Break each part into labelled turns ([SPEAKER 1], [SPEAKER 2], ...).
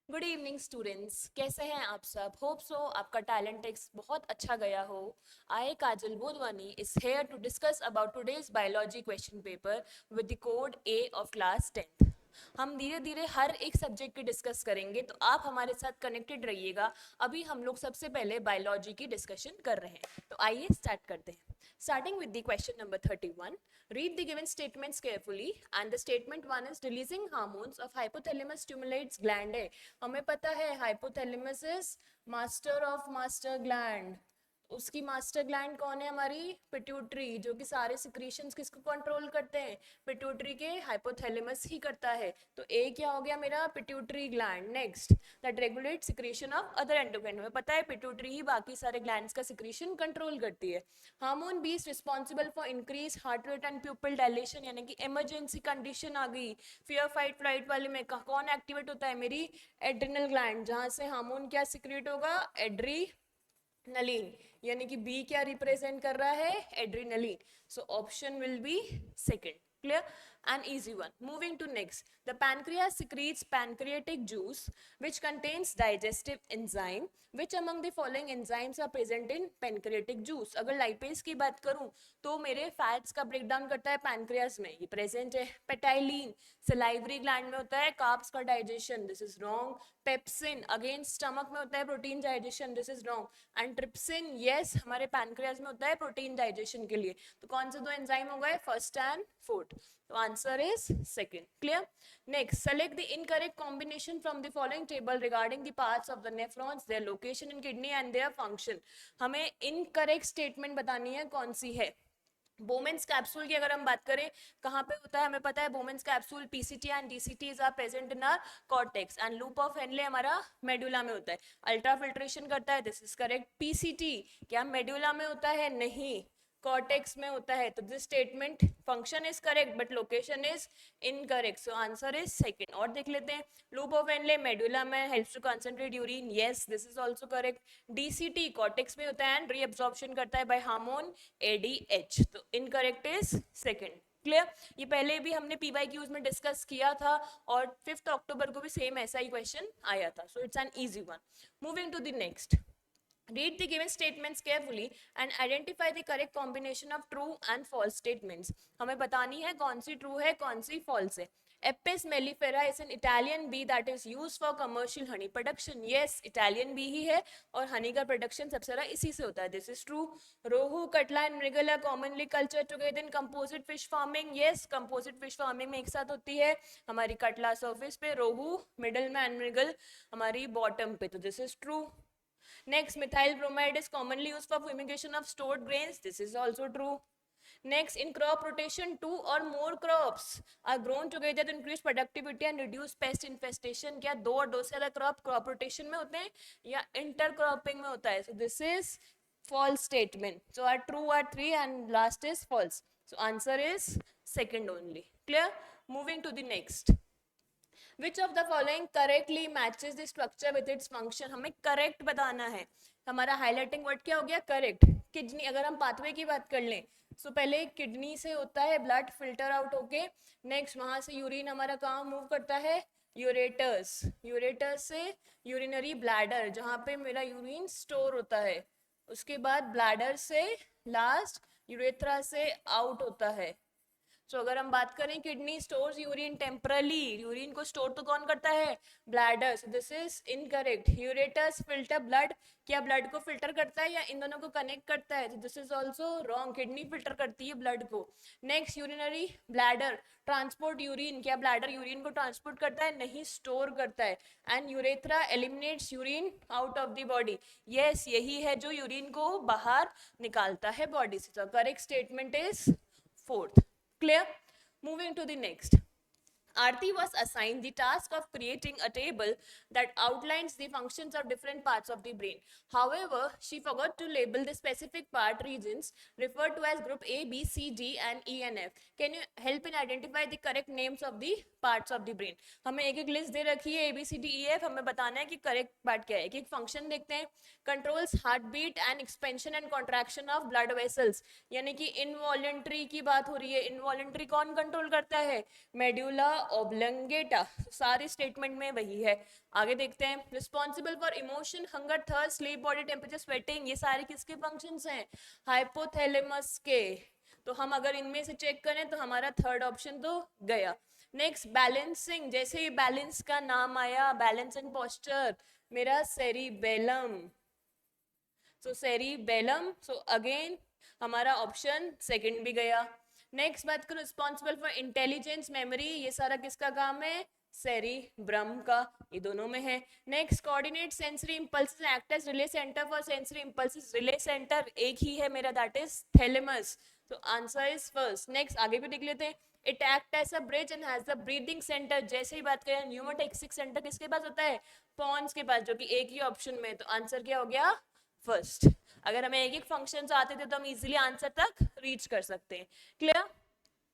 [SPEAKER 1] Good evening students, कैसे हैं आप सब? होप सो आपका टैलेंट टेस्ट बहुत अच्छा गया हो। I Kajal Bodhwani is here to discuss about today's biology question paper with the code A of class 10th। हम धीरे धीरे हर एक सब्जेक्ट की डिस्कस करेंगे, तो आप हमारे साथ कनेक्टेड रहिएगा। अभी हम लोग सबसे पहले बायोलॉजी की डिस्कशन कर रहे हैं, तो आइए स्टार्ट करते हैं। Starting with the question number 31, read the given statements carefully and the statement 1 is releasing hormones of hypothalamus stimulates gland है। हमें पता है hypothalamus is master of master gland। उसकी मास्टर ग्लैंड कौन है? हमारी पिट्यूटरी, जो कि सारे सिक्रीशंस किसको कंट्रोल करते हैं? पिट्यूटरी के हाइपोथैलेमस ही करता है। तो ए क्या हो गया मेरा? Pituitary gland. Next, that regulate secretion of other endocrine. हमें पता है पिट्यूटरी ही बाकी सारे ग्लैंड्स का सिक्रीशन कंट्रोल करती है। Hormone B is responsible for increase heart rate and pupil dilation, यानी कि इमरजेंसी कंडीशन आ गई, फियर फाइट फ्लाइट वाले में कौन एक्टिवेट होता है? मेरी एड्रिनल ग्लैंड, जहां से हार्मोन क्या सिक्रीट होगा? एड्रीनलिन। यानी कि बी क्या रिप्रेजेंट कर रहा है? Adrenaline. So option will be second. Clear? An easy one. Moving to next. The pancreas secretes pancreatic juice which contains digestive enzyme. Which among the following enzymes are present in pancreatic juice? अगर lipase की बात करूं तो मेरे fats का breakdown करता है pancreas में, ये प्रेजेंट है। पेटाइलिन सलाइवरी ग्लैंड में होता है कार्ब्स का digestion, this is wrong. Pepsin again stomach में होता है protein digestion, this is wrong. And trypsin yes हमारे पैनक्रियाज में होता है प्रोटीन डाइजेशन के लिए। तो कौन से दो एंजाइम हो गए? First and fourth. तो answer is second. Clear? Next, select the incorrect combination from the following table regarding the parts of the nephrons, their location in kidney and their function. हमें इनकरेक्ट स्टेटमेंट बतानी है, कौन सी है? Bowman's capsule की अगर हम बात करें, कहाँ पे होता है? हमें पता है Bowman's capsule PCT and DCT are present in our cortex and loop of Henle हमारा मेडुला में होता है। अल्ट्रा फिल्ट्रेशन करता है, दिस इज करेक्ट। पीसीटी क्या मेडुला में होता है? नहीं, कॉर्टेक्स में होता है। तो this statement function is correct but location is incorrect, so answer is second. और देख लेते हैं, लूप ऑफ हेनले मेडुला में, helps to concentrate urine, yes this is also correct. DCT cortex में होता है एंड रीअब्जॉर्प्शन करता है बाय हार्मोन एडीएच, तो इनकरेक्ट इज सेकंड। क्लियर? ये पहले भी हमने पीवाईक्यूज में डिस्कस किया था और 5 अक्टूबर को भी सेम ऐसा ही क्वेश्चन आया था, so it's an easy one. Moving to the next, read the given statements carefully and identify the correct combination of true and false statements। हमें बतानी है कौन सी ट्रू है कौन सी false है। Apis mellifera is an Italian bee that is used for commercial honey production। Yes, Italian bee ही है और honey का production सबसे ज़्यादा इसी से होता है, this is true। Rohu, catla and mrigal are commonly cultured together in composite fish farming। Yes, composite fish farming में एक साथ होती है। हमारी कटला surface पे, रोहू middle में and मृगल हमारी bottom पे, तो this is true। Next, methyl bromide is commonly used for fumigation of stored grains. This is also true. Next, in crop rotation, 2 or more crops are grown together to increase productivity and reduce pest infestation। क्या दो और दो से ज़्यादा crop rotation में होते हैं या intercropping में होता है? So this is false statement. So our true are 3 and last is false. So answer is second only. Clear? Moving to the next. Which of the following correctly matches the structure with its function? हमें correct बताना है। हमारा highlighting word क्या हो गया? correct। Kidney, अगर हम pathway की बात कर लें, सो पहले किडनी से होता है ब्लड फिल्टर आउट होके, नेक्स्ट वहां से यूरिन हमारा कहाँ मूव करता है? यूरेटर्स। यूरेटर्स से यूरिनरी ब्लैडर, जहाँ पे मेरा यूरिन स्टोर होता है। उसके बाद ब्लैडर से लास्ट यूरेथ्रा से आउट होता है। सो अगर हम बात करें kidney stores urine temporarily, urine को स्टोर तो कौन करता है? Bladder. So this is incorrect. Ureters filter blood, क्या ब्लड को फिल्टर करता है या इन दोनों को कनेक्ट करता है? This is also wrong, kidney filter करती है ब्लड को। Next, urinary bladder transport urine, क्या ब्लैडर यूरिन को ट्रांसपोर्ट करता है? नहीं, स्टोर करता है। And urethra eliminates urine out of the body. Yes, यही है जो यूरिन को बाहर निकालता है बॉडी से। तो correct statement is fourth. Clear? Moving to the next. Aarti was assigned the task of creating a table that outlines the functions of different parts of the brain. However, she forgot to label the specific part regions referred to as group A, B, C, D and E and F. Can you help in identify the correct names of the parts of the brain. हमें एक एक list दे रखी है ABCDEF, हमें बताना है कि correct part क्या है। एक एक फंक्शन देखते हैं। Controls heart beat and expansion and contraction of blood vessels, यानी कि इनवॉलेंट्री की बात हो रही है। इनवॉलेंट्री कौन कंट्रोल करता है? Medulla oblongata. सारी स्टेटमेंट में वही है। आगे देखते हैं। Responsible for emotion, hunger, thirst, sleep, body temperature, sweating, ये सारे किसके फंक्शंस हैं? हाइपोथैलेमस के। तो हम अगर इनमें से चेक करें तो हमारा थर्ड ऑप्शन तो गया। नेक्स्ट बैलेंसिंग, जैसे ही बैलेंस का नाम आया, बैलेंस एंड पोस्चर, मेरा सेरिबेलम। सो सेरिबेलम, सो अगेन हमारा ऑप्शन सेकंड भी गया। नेक्स्ट बात करो, रिस्पॉन्सिबल फॉर इंटेलिजेंस, मेमोरी, ये सारा किसका काम है? सेरिब्रम का, ये दोनों में है। Next coordinate sensory impulses, act as relay centre for sensory impulses, relay centre एक ही है मेरा, दैट इज थैलेमस। तो आंसर इज फर्स्ट। नेक्स्ट आगे भी देख लेते हैं। It act as a bridge and has the breathing centre, जैसे ही बात करें न्यूमोटैक्सिक सेंटर किसके पास होता है? पॉन्स के पास, जो कि एक ही ऑप्शन में। तो आंसर क्या हो गया? फर्स्ट। अगर हमें एक एक फंक्शन आते थे तो हम इजीली आंसर तक रीच कर सकते हैं। Clear?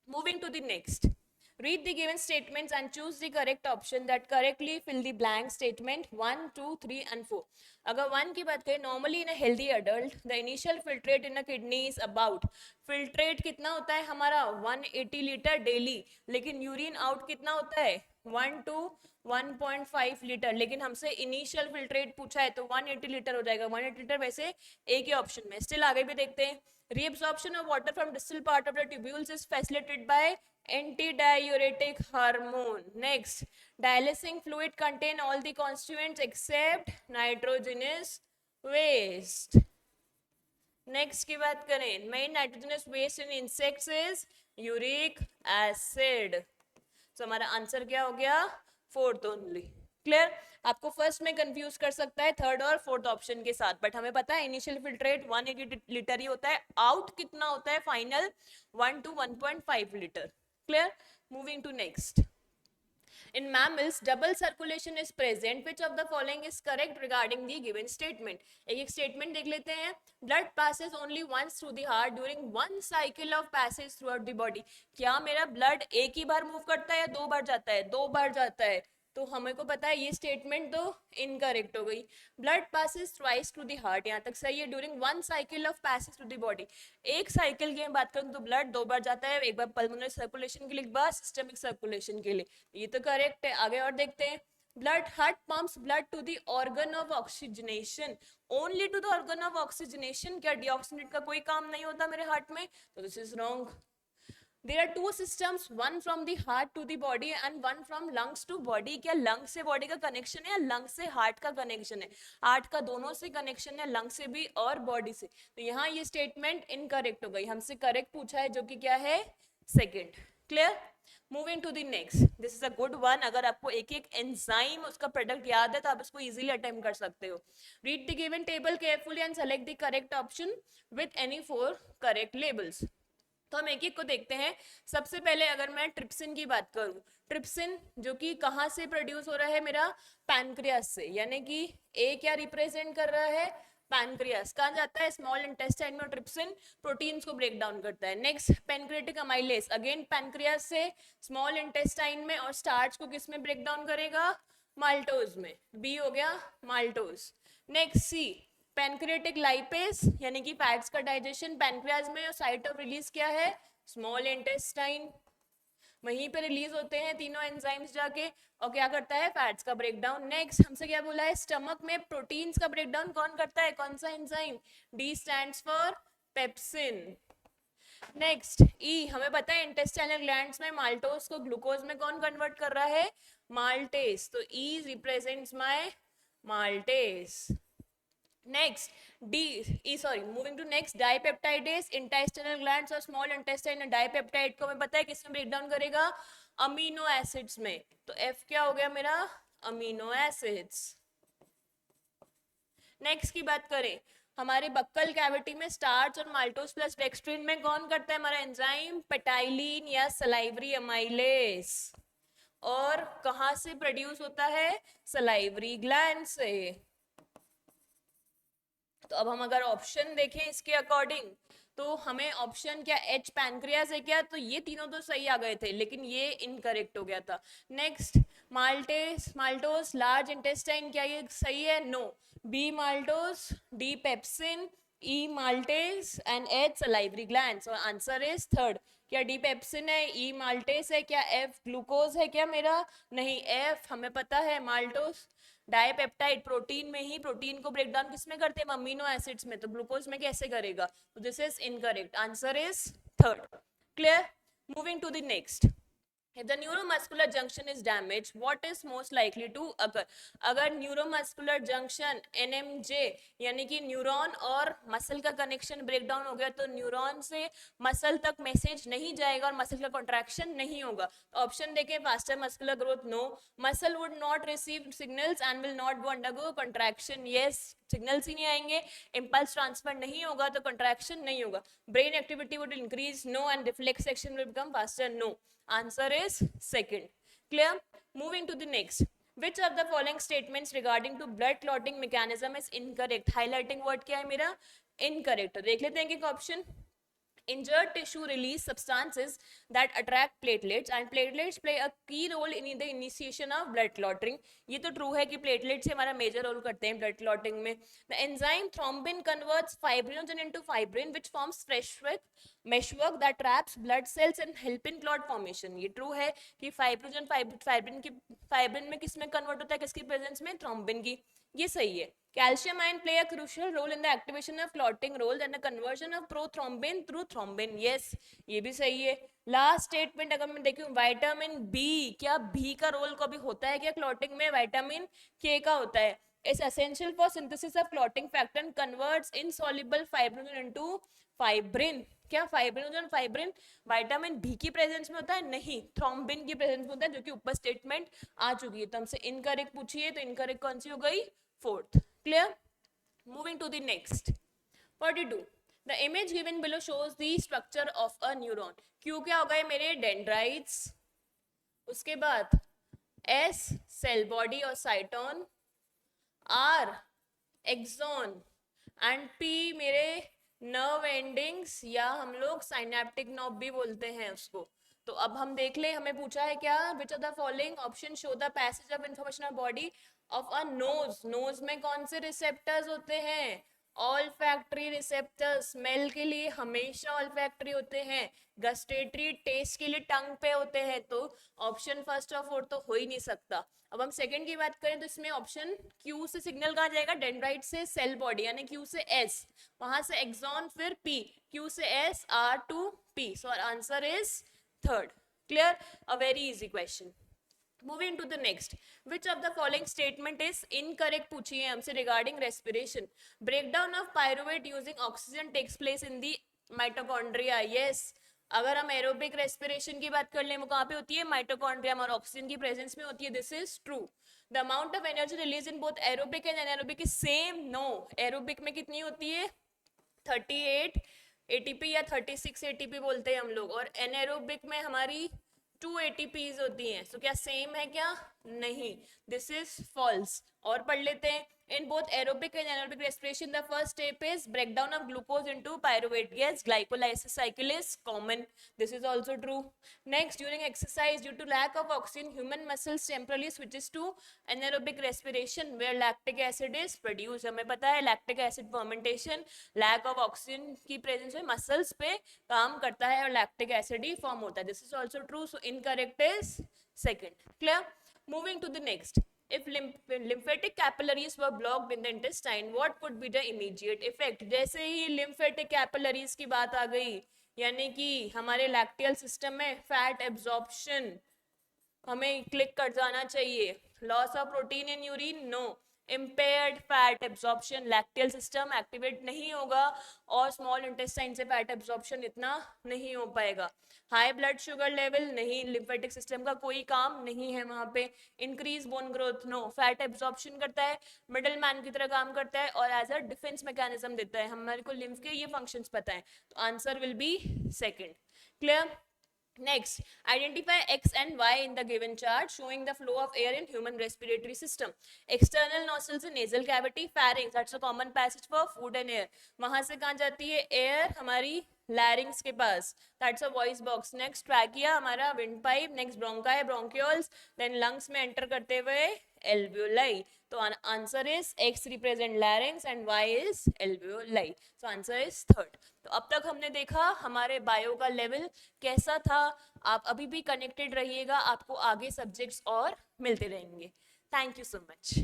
[SPEAKER 1] Moving to the next. Read the given statements and choose the correct option that correctly fill the blank statement 1, 2, 3 and 4. अगर 1 की बात करें, normally in a healthy adult the initial filtrate in a kidney is about, filtrate कितना होता है हमारा? 180 litre daily, लेकिन urine out कितना होता है? 1 to 1.5 लीटर, लेकिन हमसे इनिशियल फिल्ट्रेट पूछा है तो 180 लीटर हो जाएगा। 180 लीटर वैसे एक ही ऑप्शन में। स्टिल आगे भी देखते हैं। Reabsorption of water from distal part of the tubules is facilitated by antidiuretic hormone. Next, dialysing fluid contain all the constituents except nitrogenous waste. Next की बात करें, main nitrogenous waste in insects is uric acid. तो हमारा answer क्या हो गया? Fourth only. Clear? आपको first में कंफ्यूज कर सकता है थर्ड और फोर्थ ऑप्शन के साथ, बट हमें पता है इनिशियल फिल्ट्रेट 180 लीटर ही होता है, आउट कितना होता है final? 1 to 1.5 litre. Clear? Moving to next. In mammals, double circulation is present. Which of the following is correct regarding the given statement? एक statement देख लेते हैं. Blood passes only once through the heart during one cycle of passage throughout the body. क्या मेरा blood एक ही बार move करता है या दो बार जाता है? दो बार जाता है। तो हमें को पता है ये स्टेटमेंट तो इनकरेक्ट हो गई। Blood passes twice to the heart, यहाँ तक सही है। During one cycle of passes to the body, एक साइकिल की बात करूँ तो ब्लड दो बार जाता है, एक बार पल्मोनरी सर्कुलेशन के लिए, एक बार सिस्टमिक सर्कुलेशन के लिए, ये तो करेक्ट है। आगे और देखते हैं। Blood heart pumps blood to the organ of oxygenation, only to the organ of oxygenation. क्या डीऑक्सीनेट का कोई काम नहीं होता मेरे हार्ट में? तो this is wrong. There are two systems, one from the heart to the body and one from lungs to body. क्या लंग से बॉडी का कनेक्शन है या लंग से हार्ट का कनेक्शन है? हार्ट का दोनों से कनेक्शन है, लंग से भी और बॉडी से। तो यहाँ ये स्टेटमेंट इनकरेक्ट हो गई। हमसे करेक्ट पूछा है जो कि क्या है? Second. Clear? Moving to the next. This is a good one. अगर आपको एक एक एंजाइम उसका प्रोडक्ट याद है तो आप इसको इजीली अटेम्प्ट कर सकते हो। Read the given table carefully and select the correct option with any 4 correct labels. तो हम एक एक को देखते हैं। सबसे पहले अगर मैं ट्रिप्सिन की बात करूं, ट्रिप्सिन जो कि कहाँ से प्रोड्यूस हो रहा है? मेरा पैनक्रियास से, यानी कि ए क्या रिप्रेजेंट कर रहा है? पैनक्रियास। कहाँ जाता है? स्मॉल इंटेस्टाइन में ट्रिप्सिन प्रोटीन्स को ब्रेक डाउन करता है। Next pancreatic amylase, again pancreas से स्मॉल इंटेस्टाइन में, और स्टार्च को किस में ब्रेक डाउन करेगा? माल्टोज में। बी हो गया माल्टोज। नेक्स्ट सी पैनक्रियाटिक लाइपेज, यानी कि फैट्स का डाइजेशन पैनक्रियाज में, और साइट ऑफ रिलीज क्या है? Small intestine. वहीं पे रिलीज होते हैं तीनों एंजाइम्स जाके, और क्या करता है? फैट्स का ब्रेकडाउन। नेक्स्ट हमसे क्या बोला है? स्टमक में प्रोटीन्स का ब्रेकडाउन कौन करता है? कौन सा enzyme? D stands for pepsin. Next E, हमें पता है इंटेस्टाइनल ग्लैंड्स में माल्टोज को ग्लूकोज में कौन कन्वर्ट कर रहा है? माल्टेज। तो E represents my maltase. Next, moving to next, dipeptidase, intestinal glands और small intestine dipeptide को हमें पता है किसमें ब्रेक डाउन करेगा? अमीनो एसिड्स में। तो F क्या हो गया मेरा? Amino acids. नेक्स्ट की बात करें, हमारे बक्कल कैविटी में स्टार्च और माल्टोज प्लस डेक्स्ट्रिन में कौन करता है हमारा एंजाइम? पेटाइलिन या सलाइवरी अमाइलेज। और कहां से प्रोड्यूस होता है? सलाइवरी ग्लैंड से। तो अब हम अगर ऑप्शन देखें इसके अकॉर्डिंग, तो हमें ऑप्शन क्या एच पैनक्रियास है क्या, तो ये तीनों तो सही आ गए थे लेकिन ये इनकरेक्ट हो गया था. Next, maltase maltose large intestine, क्या ये सही है? No. B maltose, D pepsin, E maltase and H salivary glands. और आंसर इज थर्ड. क्या डी पेप्सिन है, ई माल्टेस है, क्या एफ ग्लूकोज है क्या मेरा? नहीं, एफ हमें पता है. माल्टोस डाइपेप्टाइड, प्रोटीन में ही प्रोटीन को ब्रेक डाउन किसमें करते हैं? अमीनो एसिड्स में. तो ग्लूकोज में कैसे करेगा? तो this is incorrect. Answer is third. Clear? Moving to the next. If the neuromuscular junction is damaged, what is most likely to occur? अगर न्यूरोमस्कुलर जंक्शन NMJ यानी कि न्यूरॉन और मसल का कनेक्शन ब्रेक डाउन हो गया तो neuron से muscle तक मैसेज नहीं जाएगा और मसल का कॉन्ट्रैक्शन नहीं होगा. ऑप्शन देखें, faster muscular growth, no. Muscle would not receive signals and will not go undergo contraction, yes. Signals ही नहीं आएंगे, इम्पल्स ट्रांसफर नहीं होगा तो कॉन्ट्रैक्शन नहीं होगा. Brain activity would increase, no. And reflex action will become faster, no. Answer is second. Clear? Moving to the next. Which of the following statements regarding to blood clotting mechanism is incorrect? Highlighting word क्या है मेरा? Incorrect. देख लेते हैं कि option. Injured tissue release substances that attract platelets and platelets play a key role in the initiation of blood clotting. ये तो true है कि platelets हमारा major role करते हैं blood clotting में. The enzyme thrombin converts fibrinogen into fibrin which forms meshwork that traps blood cells and help in clot formation. ये true है कि fibrin में किस में convert होता है, किसकी presence में? thrombin की. ये सही है. Calcium ion play a crucial role in the activation of clotting roles and the conversion of prothrombin through thrombin. Yes, ये भी सही है. लास्ट स्टेटमेंट अगर मैं देखूं, विटामिन बी, क्या बी का रोल कभी होता है क्या क्लॉटिंग में? विटामिन के का होता है. Is essential for synthesis of clotting factor and converts insoluble fibrinogen into fibrin. क्या फाइब्रिनोजन फाइब्रिन विटामिन बी की प्रेजेंस में होता है? नहीं, थ्रोम्बिन की प्रेजेंस में होता है, जो कि ऊपर स्टेटमेंट आ चुकी है. तो हमसे इनकरेक्ट पूछिए तो इनकरेक्ट कौन सी हो गई? Fourth. Clear? Moving to the next. 42. The image given below shows the structure of a neuron. Q क्या होगा मेरे? डेंड्राइट्स. उसके बाद S सेल बॉडी और cyton, R axon and P मेरे नर्व एंडिंग्स या हम लोग साइनेप्टिक नॉब भी बोलते हैं उसको. तो अब हम देख ले, हमें पूछा है क्या? Which of the following option show the passage of information of body of a nose. Nose में कौन से रिसेप्टर्स होते हैं? All factory receptor. स्मेल के लिए हमेशा ऑल फैक्ट्री होते हैं. गस्टेटरी टेस्ट के लिए टंग पे होते हैं. तो ऑप्शन फर्स्ट और फोर्थ तो हो ही नहीं सकता. अब हम सेकंड की बात करें तो इसमें ऑप्शन क्यू से सिग्नल कहाँ जाएगा? डेंड्राइट से सेल बॉडी यानी क्यू से एस, वहां से एक्सॉन, फिर पी, क्यू से S, R to P. So answer is third. Clear? A very easy question. Moving to the next. Which of the following statement is incorrect पूछी है हमसे regarding respiration. Breakdown of pyruvate using oxygen takes place in the mitochondria. Yes. अगर हम aerobic respiration की बात कर लें, वो कहाँ पे होती है? माइटोकॉन्ड्रिया और ऑक्सीजन की प्रेजेंस में होती है. This is true. The amount of energy release in both aerobic and anaerobic is same. No. Aerobic में कितनी होती है? 38 एटीपी या 36 एटीपी बोलते हैं हम लोग, और एनारोबिक में हमारी 2 एटीपीज होती हैं. सो क्या सेम है क्या? नहीं, दिस इज फॉल्स. और पढ़ लेते हैं. In both aerobic and anaerobic respiration, the first step is breakdown of glucose into pyruvate gas. Glycolysis cycle is common. This is also true. Next, during exercise, due to lack of oxygen, human muscles temporarily switches to anaerobic respiration, where lactic acid is produced. हमें पता है lactic acid fermentation, lack of oxygen की presence में muscles पे काम करता है और lactic acid ही form होता है. This is also true. So incorrect is second. Clear? Moving to the next. If lymphatic capillaries were blocked in the intestine, what could be the immediate effect? जैसे ही lymphatic capillaries की बात आ गई, यानी कि हमारे lacteal system में fat absorption हमें click कर जाना चाहिए. Loss of protein in urine, no. Impaired fat absorption, lacteal system activate नहीं होगा और स्मॉल इंटेस्टाइन से फैट एब्जॉर्प्शन इतना नहीं हो पाएगा. हाई ब्लड शुगर लेवल, नहीं. लिम्फेटिक सिस्टम का कोई काम नहीं है वहां पे. Increase bone growth, no. Fat absorption करता है, मिडल मैन की तरह काम करता है और एज अ डिफेंस मैकेनिज्म देता है. हमारे को लिम्फ के ये फंक्शंस पता है. तो answer will be second. Clear? Next, identify X and Y in the given chart showing the flow of air in human respiratory system. External nostrils in nasal cavity, pharynx, that's a common passage for food and air. वहां से कहाँ जाती है air? हमारी larynx के पास, that's a voice box. Next, trachea हमारा windpipe. Next, bronchi, bronchioles. Then lungs में enter करते हुए alveoli. तो answer is X represent larynx and Y is alveoli. So answer is third. तो अब तक हमने देखा हमारे बायो का लेवल कैसा था. आप अभी भी कनेक्टेड रहिएगा, आपको आगे सब्जेक्ट्स और मिलते रहेंगे. Thank you so much.